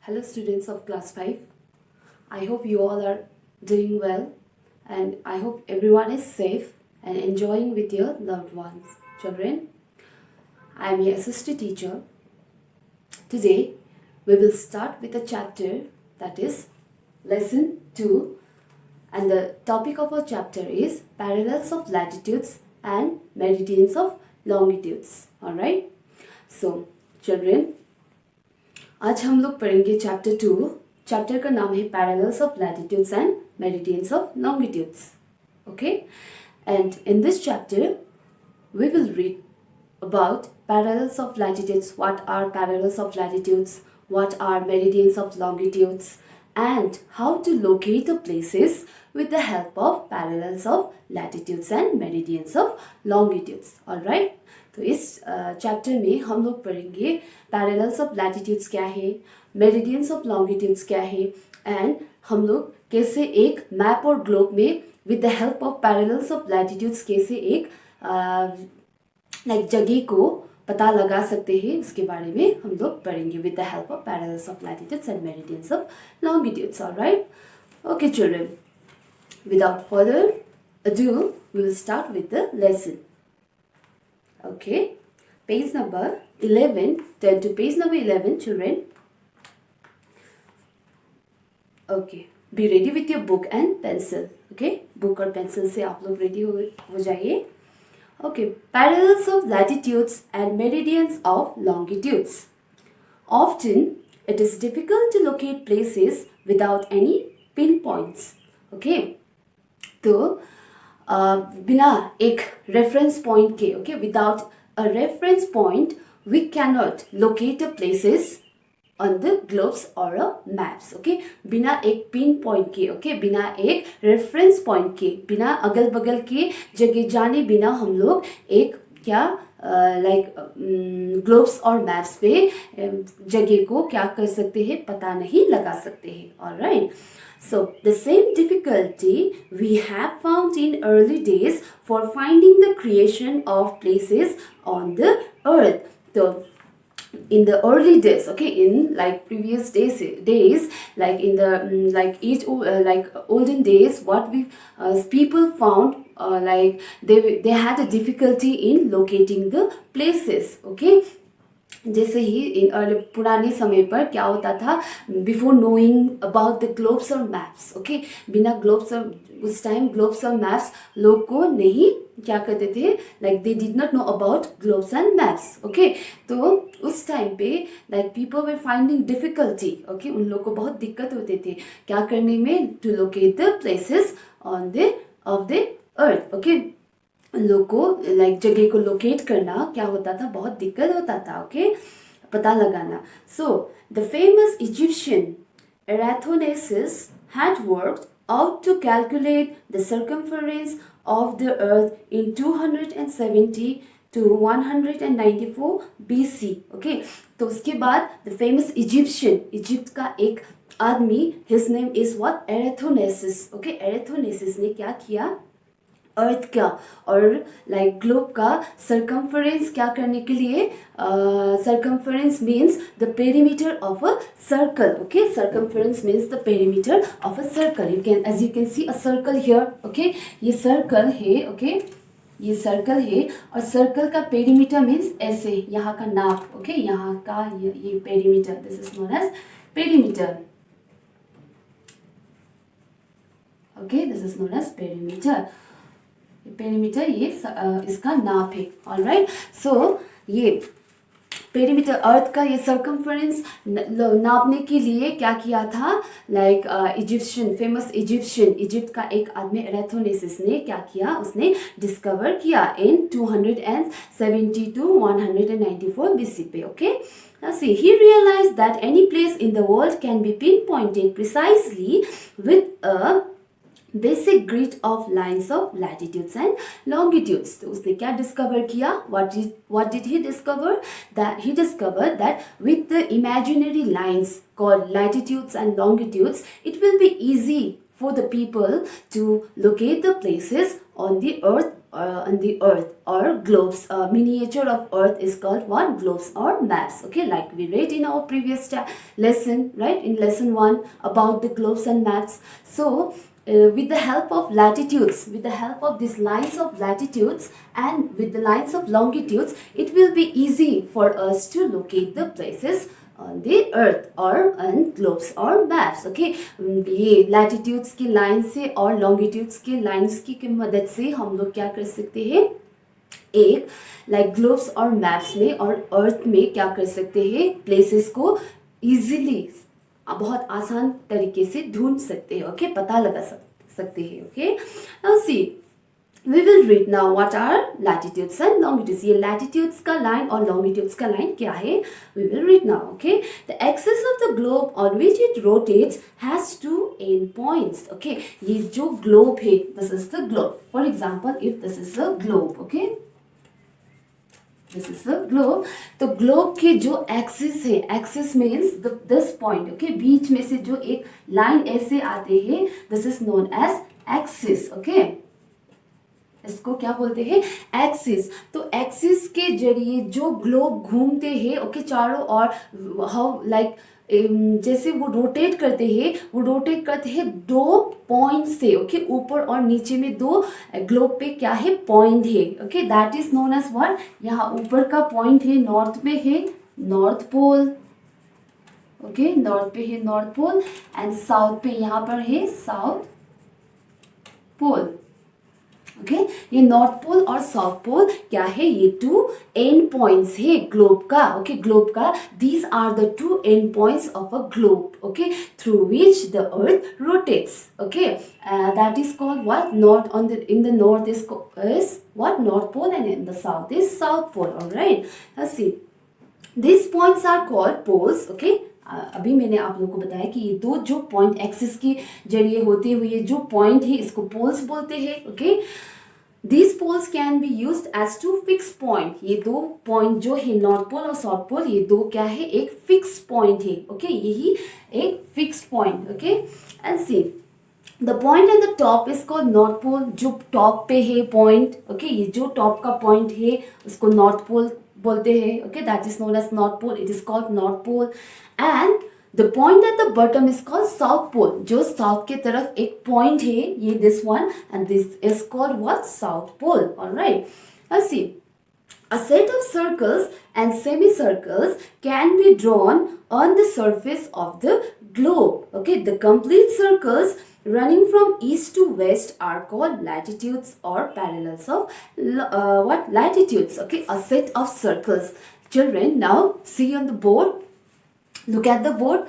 Hello students of class 5. I hope you all are doing well and I hope everyone is safe and enjoying with your loved ones. Children, I am your assistant teacher. Today we will start with a chapter that is lesson 2 and the topic of our chapter is parallels of latitudes and meridians of longitudes. Alright? So children, आज हम लोग पढ़ेंगे chapter 2. Chapter का नाम है parallels of latitudes and meridians of longitudes. Okay, and in this chapter we will read about parallels of latitudes. What are parallels of latitudes? What are meridians of longitudes? And how to locate the places with the help of parallels of latitudes and meridians of longitudes. Alright? तो इस chapter में हम लोग पढ़ेंगे parallels of latitudes क्या है, meridians of longitudes क्या है, एंड हम लोग कैसे एक मैप और ग्लोब में with the help of parallels of latitudes कैसे एक जगह को पता लगा सकते हैं, उसके बारे में हम लोग पढ़ेंगे with the help of parallels of latitudes and meridians of longitudes. Alright, okay children, without further ado we will start with the lesson. Okay, page number 11, turn to page number 11 children. Okay, be ready with your book and pencil. Okay, book और pencil से आप लोग ready हो जाइए. Okay, parallels of latitudes and meridians of longitudes. Often it is difficult to locate places without any pinpoints. Okay, तो बिना एक reference point के, okay, without a reference point we cannot locate the places on the globes और maps. Okay, बिना एक pin point के, okay, बिना एक रेफरेंस पॉइंट के, बिना अगल बगल के जगह जाने बिना हम लोग एक क्या ग्लोब्स और मैप्स पे जगह को क्या कर सकते हैं, पता नहीं लगा सकते हैं. Alright, so the same difficulty we have found in early days for finding the creation of places on the earth. So in the early days, okay, in like previous days like in the olden days, what we people found like they had a difficulty in locating the places. Okay, जैसे ही पुराने समय पर क्या होता था, before knowing about the globes और maps, okay, बिना globes और उस टाइम ग्लोब्स और मैप्स लोग को नहीं क्या करते थे, like they did not know about globes and maps. Okay, तो उस टाइम पे like people were finding difficulty. Okay, उन लोग को बहुत दिक्कत होते थे क्या करने में, to locate the places on the of the earth. Okay, लोग को लाइक जगह को लोकेट करना क्या होता था, बहुत दिक्कत होता था. ओके, पता लगाना. So the famous Egyptian Eratosthenes had worked out to calculate the circumference of the earth in 270 to 194 BC. Okay, तो उसके बाद the famous Egyptian, इजिप्ट का एक आदमी, his name is what, एराथोनेसिस. Okay, एराथोनेसिस ने क्या किया, अर्थ का और लाइक ग्लोब का सरकमफरेंस क्या करने के लिए, circumference means the perimeter of a circle. Okay, circumference means the perimeter of a circle. You can as you can see a circle here. Okay, ये सर्कल है. ओके, ये सर्कल है और सर्कल का पेरीमीटर मीन्स ऐसे यहाँ का नाप. ओके, यहाँ का ये perimeter, this is known as perimeter. Okay, this is known as perimeter. Perimeter ये इसका नाप है. ऑलराइट, सो ये पेरीमीटर अर्थ का ये सरकमफरेंस नापने के लिए क्या किया था, like Egyptian, famous Egyptian, Egypt का एक आदमी एराथोनेसिस ने क्या किया, उसने डिस्कवर किया इन 270 to 194 BC पे. Okay, now see, he realized that any place in the world can be pinpointed precisely with a basic grid of lines of latitudes and longitudes. तो उसने क्या डिस्कवर किया, what did he discover, that he discovered that with the imaginary lines called latitudes and longitudes, it will be easy for the people to locate the places on the earth on the earth, or globes. Miniature of earth is called what? Globes or maps. Okay, like we read in our previous lesson, right, in lesson 1 about the globes and maps. So with the help of latitudes, with the help of these lines of latitudes and with the lines of longitudes, it will be easy for us to locate the places on the earth or on globes or maps. Okay, ये latitudes की line से और longitudes की lines की मदद से हम लोग क्या कर सकते हैं, एक like globes और maps में और earth में क्या कर सकते हैं, places को easily बहुत आसान तरीके से ढूंढ सकते हैं. ओके, पता लगा सकते हैं. Okay, now see we will read now what are latitudes and longitudes. ये latitudes का line और longitudes का line क्या है, we will read now. Okay, the axis of the globe on which it rotates has two end points. Okay, ये जो globe है, this is the globe. For example, if this is a globe, okay, this is the globe. तो globe के जो axis है, axis means this point. Okay, बीच में से जो एक line ऐसे आते हैं, this is known as axis. Okay, इसको क्या बोलते हैं, एक्सिस. तो एक्सिस के जरिए जो ग्लोब घूमते हैं, ओके, चारों और हाउ लाइक जैसे वो रोटेट करते हैं, वो रोटेट करते हैं दो पॉइंट से. ओके, ऊपर और नीचे में दो ग्लोब पे क्या है, पॉइंट है. Okay, that is known as what, यहाँ ऊपर का पॉइंट है नॉर्थ पे है नॉर्थ पोल. ओके, नॉर्थ पे है नॉर्थ पोल एंड साउथ पे यहाँ पर है साउथ पोल. ओके, ये नॉर्थ पोल और साउथ पोल क्या है, ये टू एंड पॉइंट्स है ग्लोब का. ओके, ग्लोब का these are the two end points of a globe. Okay, through which the earth rotates. Okay, that is called what, north on the in the north is what, north pole and in the south is south pole. Alright, let's see, these points are called poles. Okay, अभी मैंने आप लोगों को बताया कि ये दो जो पॉइंट एक्सिस के जरिए होते हुए जो पॉइंट है, इसको पोल्स बोलते हैं. Okay, these poles can be used as two fixed point. ये दो पॉइंट जो है नॉर्थ पोल और साउथ पोल, ये दो क्या है, एक फिक्स पॉइंट है. ओके, यही एक fixed point. Okay, and see the point at the top is called north pole. जो टॉप पे है पॉइंट, ओके, ये जो टॉप का पॉइंट है उसको नॉर्थ पोल बोलते हैं. Okay, that is known as north pole. It is called north pole. And the point at the bottom is called south pole. जो साउथ के तरफ एक पॉइंट है, ये this one, and this is called what, south pole. Alright, let's see, a set of circles and semicircles can be drawn on the surface of the globe. Okay, the complete circles running from east to west are called latitudes or parallels of what, latitudes. Okay, a set of circles. Children, now see on the board, look at the board.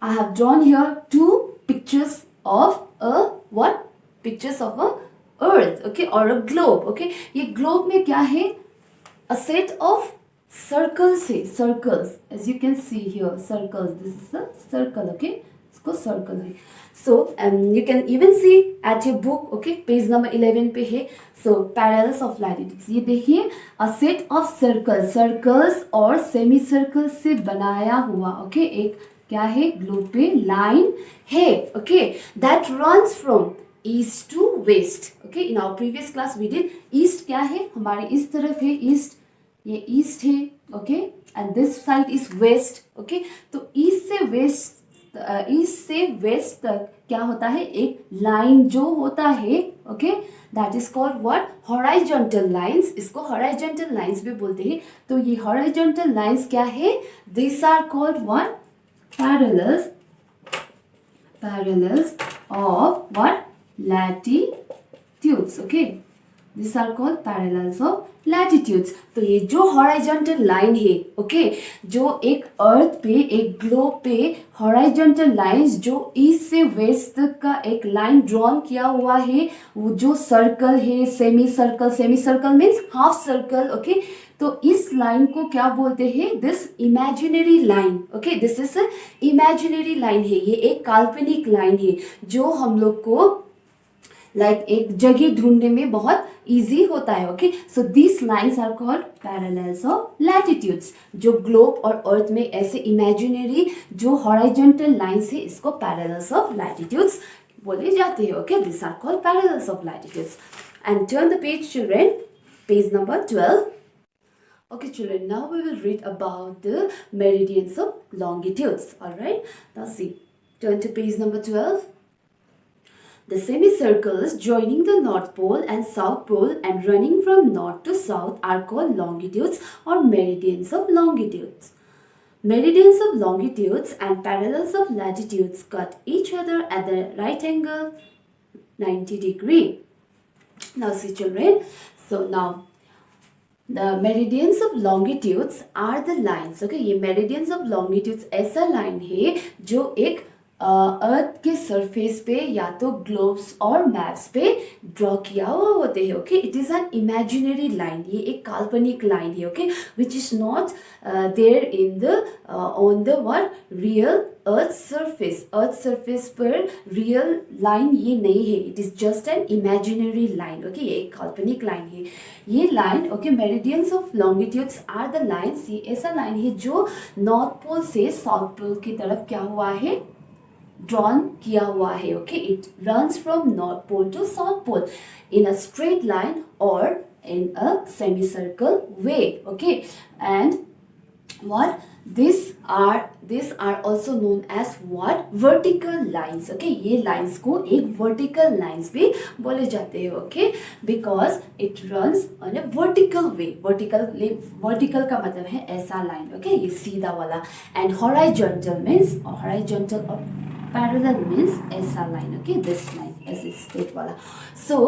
I have drawn here two pictures of a what, pictures of a earth. Okay, or a globe. Okay, ये globe में क्या है, a set of circles है, circles, as you can see here, circles. This is a circle. Okay, इसको circle है. So you can even see at your book. Okay, page number 11 पे है. So parallels of latitudes. ये देखिए, a set of circles, circles और semicircles से बनाया हुआ, okay, एक क्या है, ग्लोब पे लाइन है. Okay, that runs from east to west. Okay, in our previous class we did east क्या है, हमारे इस तरफ है ईस्ट, ये ईस्ट है. Okay, and this side is west. Okay, तो ईस्ट से वेस्ट तक क्या होता है, एक लाइन जो होता है. Okay, that is called what, horizontal lines. इसको horizontal lines भी बोलते हैं. तो ये horizontal lines क्या है, these are called what, parallels of what, latitudes. Okay, these are called parallels of latitudes. तो ये जो horizontal line है, okay, जो एक अर्थ पे, एक ग्लोब पे horizontal lines जो ईस्ट से वेस्ट तक का एक लाइन ड्रॉन किया हुआ है, वो जो सर्कल है, semi circle means half circle. Okay, तो इस लाइन को क्या बोलते हैं, this imaginary line. Okay, this is imaginary line है, ये एक काल्पनिक लाइन है जो हम लोग को लाइक एक जगह ढूंढने में बहुत इजी होता है. Okay, so this lines are called parallels of latitudes. जो ग्लोब और अर्थ में ऐसे इमेजिनरी जो हॉरिजॉन्टल लाइंस है, इसको पैरेलल्स ऑफ लैटिट्यूड्स बोले जाते हैं. Okay, this are called parallels of latitudes. And turn the page, children. Page number 12. Okay, children, now we will read about the meridians of longitudes. Alright, now see, turn to page number 12. The semicircles joining the North Pole and South Pole and running from north to south are called longitudes or meridians of longitudes. Meridians of longitudes and parallels of latitudes cut each other at the right angle 90 degree. Now see, children, so now the meridians of longitudes are the lines. Okay, ये meridians of longitudes ऐसा line है जो एक अर्थ के surface पे या तो globes और मैप्स पे ड्रॉ किया हुआ होते हैं. Okay, it is an imaginary line. ये एक काल्पनिक लाइन है. Okay, which is not there in the on the what real earth surface पर रियल लाइन ये नहीं है. It is just an imaginary line. Okay, ये एक काल्पनिक लाइन है. ये line, okay, meridians of longitudes are the lines. ये ऐसा लाइन है जो नॉर्थ पोल से साउथ पोल की तरफ क्या हुआ है, drawn किया हुआ है. Okay, it runs from north pole to south pole in a straight line or in a semicircle way. Okay, and what these are also known as what vertical lines. Okay, ये lines को एक vertical lines भी बोले जाते हैं. Okay, because it runs on a vertical way. vertical का मतलब है ऐसा line. Okay, ये सीधा वाला. And horizontal means horizontal or parallel means ऐसा line. Okay, this line ऐसे straight वाला. So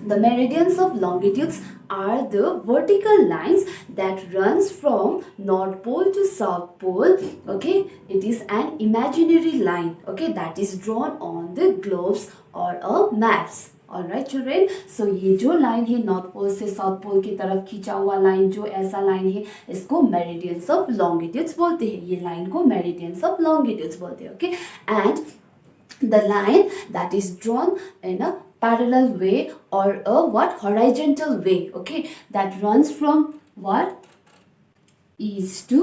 the meridians of longitudes are the vertical lines that runs from north pole to south pole. Okay, it is an imaginary line. Okay, that is drawn on the globes or maps. Alright, children, so ये जो line है north pole से south pole की तरफ खींचा हुआ line, जो ऐसा लाइन है, इसको मेरिडियंस ऑफ लॉन्गिट्यूड्स बोलते हैं. ये लाइन को मेरिडियंस ऑफ लॉन्गिट्यूड्स बोलते हैं. Okay, and the line that is drawn in a parallel way or a what horizontal way. Okay, that runs from what east to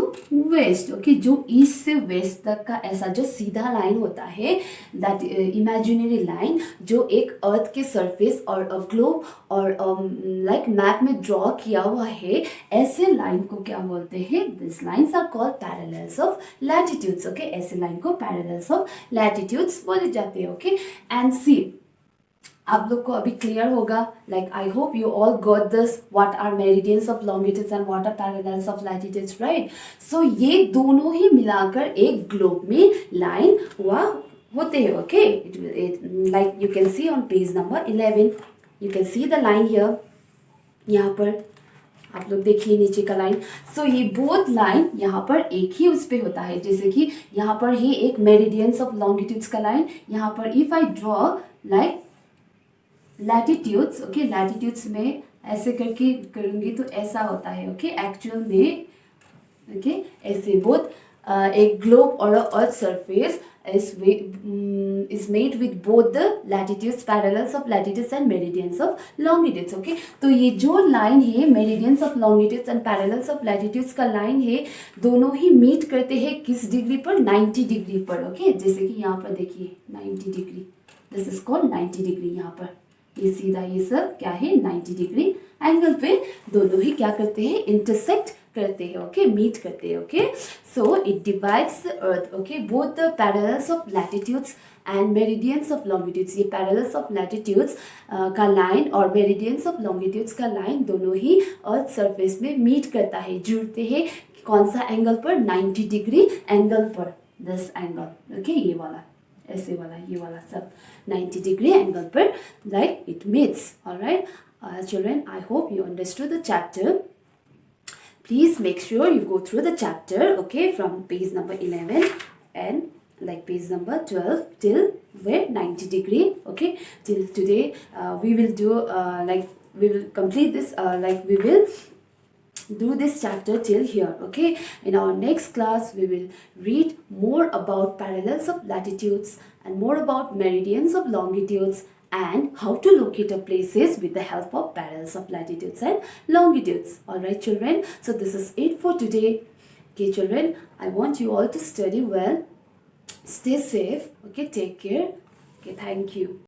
west. Okay, जो east से west तक का ऐसा जो सीधा लाइन होता है, दैट इमेजिनरी लाइन जो एक अर्थ के सरफेस और ग्लोब और लाइक मैप में ड्रॉ किया हुआ है, ऐसे लाइन को क्या बोलते हैं? This lines are called parallels of latitudes. Okay, ऐसे लाइन को पैरेलल्स ऑफ लैटिट्यूड्स बोले जाते हैं. ओके, एंड सी, आप लोग को अभी क्लियर होगा. Like I hope you all got this, what are meridians of longitudes and what are parallels of latitudes, right? So ये दोनों ही मिलाकर एक ग्लोब में लाइन हुआ होते हैं. Okay, like you can C on page number 11, you can see the line here. यहाँ पर आप लोग देखिए नीचे का लाइन. सो ये बोथ लाइन यहाँ पर एक ही उस पे होता है. जैसे कि यहाँ पर ही एक मेरिडियंस ऑफ लॉन्गिट्यूड्स का लाइन, यहाँ पर if I draw like latitudes. Okay, latitudes में ऐसे करके करूँगी तो ऐसा होता है. ओके, एक्चुअल में ओके ऐसे बोथ एक ग्लोब और earth surface is made with both the latitudes, parallels of latitudes and meridians of longitudes. Okay, तो ये जो लाइन है meridians of longitudes and parallels of latitudes का लाइन है, दोनों ही मीट करते हैं किस डिग्री पर? 90 डिग्री पर. ओके, जैसे कि यहाँ पर देखिए 90 degree, this is called 90 degree. यहाँ पर ये सीधा ये सब क्या है? 90 डिग्री एंगल पे दोनों ही क्या करते हैं? इंटरसेक्ट करते हैं. ओके, मीट करते हैं. Okay, so it divides the earth. Okay, both the parallels of latitudes and meridians of longitudes. ये पैरेलल्स ऑफ लैटिट्यूड्स का लाइन और मेरिडियंस ऑफ लॉन्गिट्यूड्स का लाइन दोनों ही अर्थ सरफेस में मीट करता है, जुड़ते हैं. कौन सा एंगल पर? 90 डिग्री एंगल पर. This angle. ओके, ये वाला, ऐसे वाला, ये वाला सब 90 degree angle पर like it meets. Alright, children, I hope you understood the chapter. Please make sure you go through the chapter, okay, from page number 11 and like page number 12 till where 90 degree. Okay, till today we will do like we will complete this like we will do this chapter till here. Okay, in our next class we will read more about parallels of latitudes and more about meridians of longitudes and how to locate a places with the help of parallels of latitudes and longitudes. All right, children, so this is it for today. Okay, children, I want you all to study well, stay safe. Okay, take care. Okay, thank you.